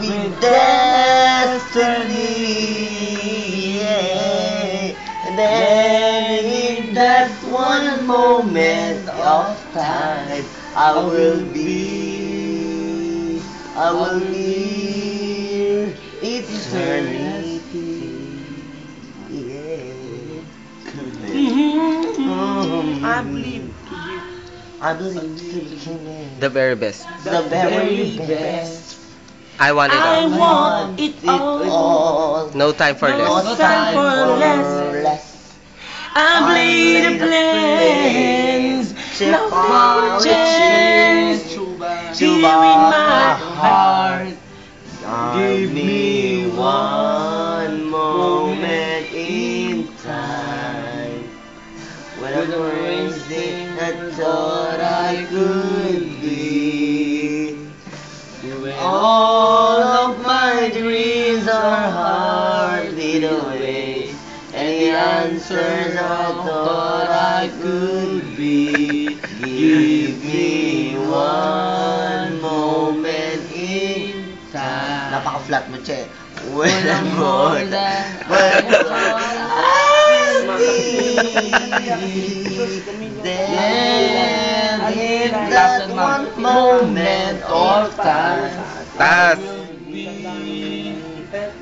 with destiny. Yeah. And then in that one moment of time, I will be eternity. Yeah. I believe I believe to the king. The very best. The very best. I want it I all. want it all. No time for No less. time for less. I made the plans, no more chance. Here in my heart, Give me one moment in time when I first thing I thought I could be. All of my dreams are hardly away, and the answers I thought I could be. Give me one moment in time. Napaka-flat mo, Che. When I'm more than then in that one moment of time, Taas.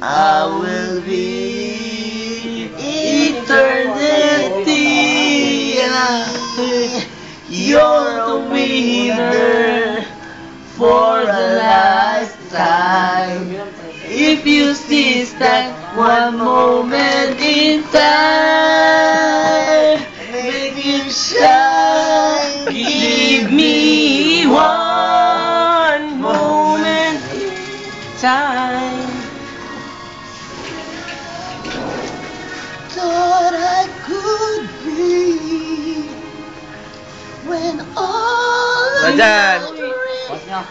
I will be eternity. You're the winner for a lifetime. If you seize that one moment in time, make it shine. give me one moment in time. Thought I could be when all of Bajan. my dreams are